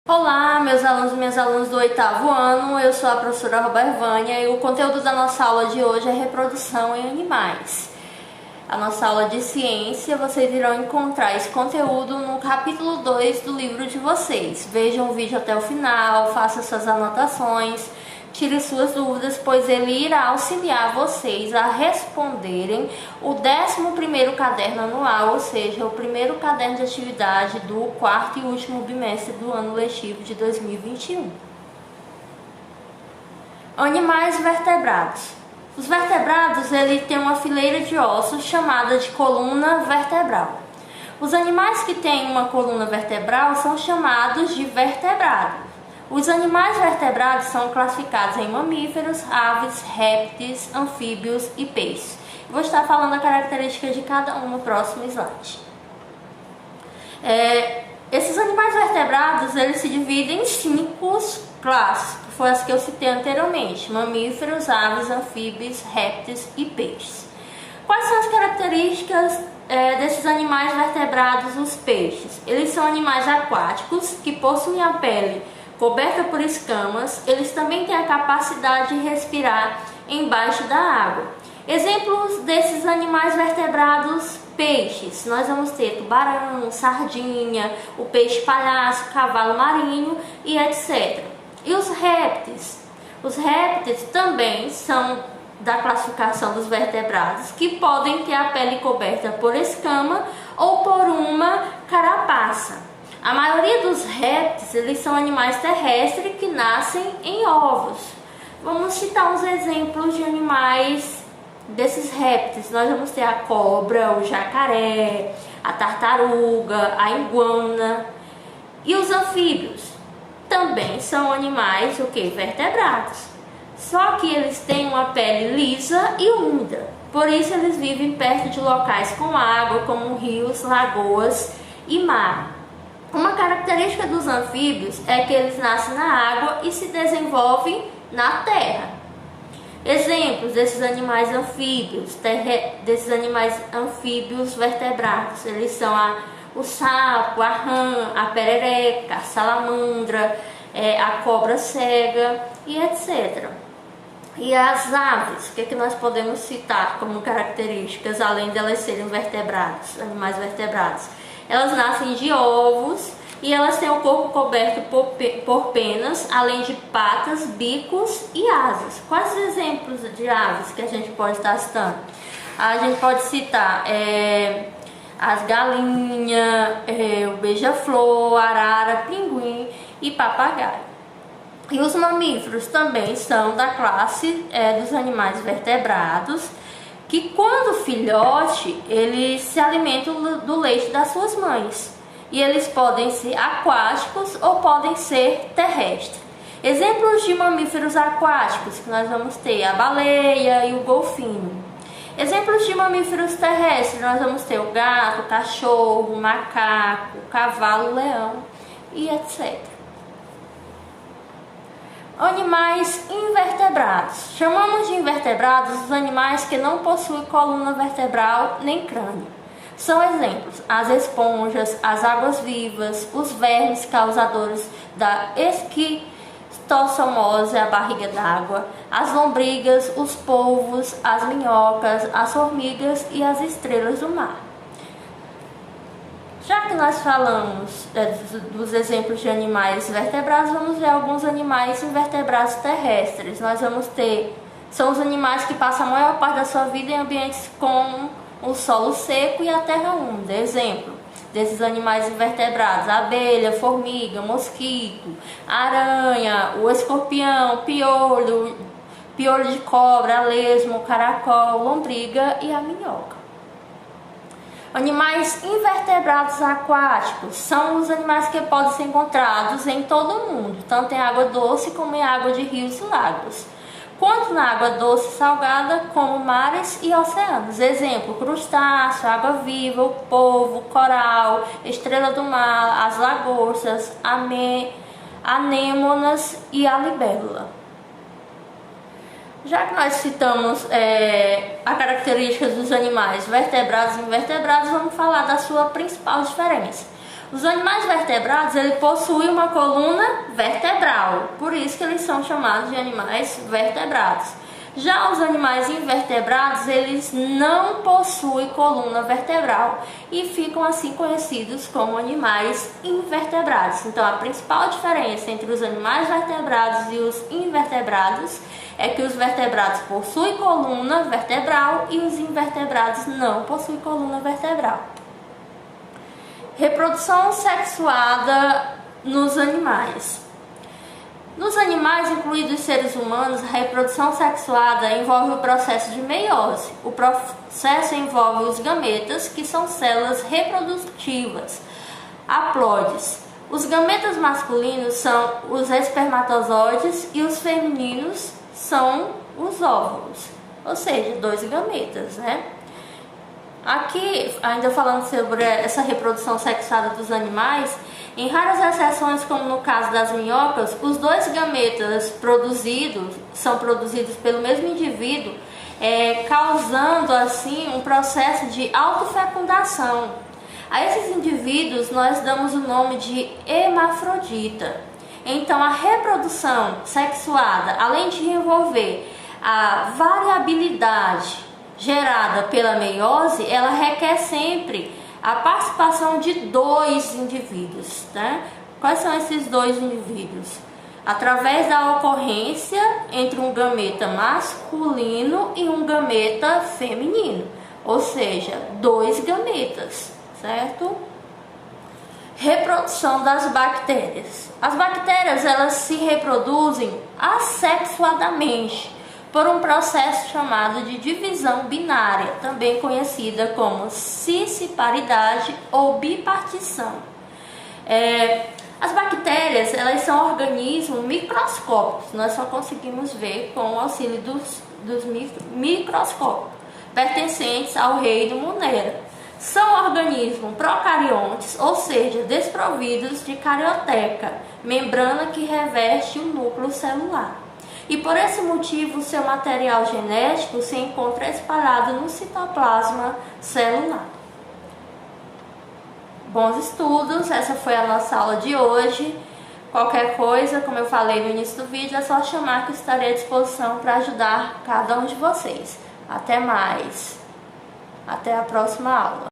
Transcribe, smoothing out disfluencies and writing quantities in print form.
Olá, meus alunos e minhas alunas do 8º ano, eu sou a professora Robervânia e o conteúdo da nossa aula de hoje é reprodução em animais. A nossa aula de ciência, vocês irão encontrar esse conteúdo no capítulo 2 do livro de vocês. Vejam o vídeo até o final, façam suas anotações, tire suas dúvidas, pois ele irá auxiliar vocês a responderem o 11º caderno anual, ou seja, o primeiro caderno de atividade do quarto e último bimestre do ano letivo de 2021. Animais vertebrados. Os vertebrados, ele tem uma fileira de ossos chamada de coluna vertebral. Os animais que têm uma coluna vertebral são chamados de vertebrados. Os animais vertebrados são classificados em mamíferos, aves, répteis, anfíbios e peixes. Vou estar falando a característica de cada um no próximo slide. Esses animais vertebrados, eles se dividem em 5 classes, que foi as que eu citei anteriormente: mamíferos, aves, anfíbios, répteis e peixes. Quais são as características desses animais vertebrados, os peixes? Eles são animais aquáticos que possuem a pele coberta por escamas. Eles também têm a capacidade de respirar embaixo da água. Exemplos desses animais vertebrados: peixes. Nós vamos ter tubarão, sardinha, o peixe palhaço, cavalo marinho e etc. E os répteis? Os répteis também são da classificação dos vertebrados, que podem ter a pele coberta por escama ou por uma carapaça. A maioria dos répteis, eles são animais terrestres que nascem em ovos. Vamos citar uns exemplos de animais desses répteis. Nós vamos ter a cobra, o jacaré, a tartaruga, a iguana. E os anfíbios também são animais vertebrados. Só que eles têm uma pele lisa e úmida. Por isso eles vivem perto de locais com água, como rios, lagoas e mar. Uma característica dos anfíbios é que eles nascem na água e se desenvolvem na terra. Exemplos desses animais anfíbios, vertebrados, eles são o sapo, a rã, a perereca, a salamandra, a cobra cega e etc. E as aves, o que nós podemos citar como características, além de elas serem vertebrados, animais vertebrados? Elas nascem de ovos e elas têm o corpo coberto por penas, além de patas, bicos e asas. Quais os exemplos de aves que a gente pode estar citando? A gente pode citar as galinhas, o beija-flor, arara, pinguim e papagaio. E os mamíferos também são da classe dos animais vertebrados, que quando filhote, eles se alimentam do leite das suas mães. E eles podem ser aquáticos ou podem ser terrestres. Exemplos de mamíferos aquáticos que nós vamos ter: a baleia e o golfinho. Exemplos de mamíferos terrestres, nós vamos ter o gato, o cachorro, o macaco, o cavalo, o leão e etc. Animais invertebrados. Chamamos de invertebrados os animais que não possuem coluna vertebral nem crânio. São exemplos: as esponjas, as águas-vivas, os vermes causadores da esquistossomose, a barriga d'água, as lombrigas, os polvos, as minhocas, as formigas e as estrelas do mar. Já que nós falamos dos exemplos de animais vertebrados, vamos ver alguns animais invertebrados terrestres. Nós vamos ter, são os animais que passam a maior parte da sua vida em ambientes com o solo seco e a terra úmida. Exemplo desses animais invertebrados: a abelha, formiga, mosquito, aranha, o escorpião, piolho de cobra, a lesma, o caracol, lombriga e a minhoca. Animais invertebrados aquáticos são os animais que podem ser encontrados em todo o mundo, tanto em água doce como em água de rios e lagos, quanto na água doce e salgada, como mares e oceanos. Exemplo: crustáceo, água-viva, o polvo, coral, estrela do mar, as lagostas, anêmonas e a libélula. Já que nós citamos a característica dos animais vertebrados e invertebrados, vamos falar da sua principal diferença. Os animais vertebrados, eles possuem uma coluna vertebral, por isso que eles são chamados de animais vertebrados. Já os animais invertebrados, eles não possuem coluna vertebral e ficam assim conhecidos como animais invertebrados. Então, a principal diferença entre os animais vertebrados e os invertebrados é que os vertebrados possuem coluna vertebral e os invertebrados não possuem coluna vertebral. Reprodução sexuada nos animais. Nos animais, incluídos os seres humanos, a reprodução sexuada envolve o processo de meiose. O processo envolve os gametas, que são células reprodutivas, haploides. Os gametas masculinos são os espermatozoides e os femininos são os óvulos, ou seja, 2 gametas, né? Aqui, ainda falando sobre essa reprodução sexuada dos animais, em raras exceções, como no caso das minhocas, os 2 gametas são produzidos pelo mesmo indivíduo, causando assim um processo de autofecundação. A esses indivíduos nós damos o nome de hermafrodita. Então, a reprodução sexuada, além de envolver a variabilidade gerada pela meiose, ela requer sempre a participação de 2 indivíduos, né? Quais são esses 2 indivíduos? Através da ocorrência entre um gameta masculino e um gameta feminino, ou seja, 2 gametas, certo? Reprodução das bactérias. As bactérias, elas se reproduzem assexuadamente por um processo chamado de divisão binária, também conhecida como cisparidade ou bipartição. As bactérias, elas são organismos microscópicos, nós só conseguimos ver com o auxílio dos microscópios, pertencentes ao reino Monera. São organismos procariontes, ou seja, desprovidos de carioteca, membrana que reveste o núcleo celular. E por esse motivo, seu material genético se encontra espalhado no citoplasma celular. Bons estudos, essa foi a nossa aula de hoje. Qualquer coisa, como eu falei no início do vídeo, é só chamar que eu estarei à disposição para ajudar cada um de vocês. Até mais! Até a próxima aula!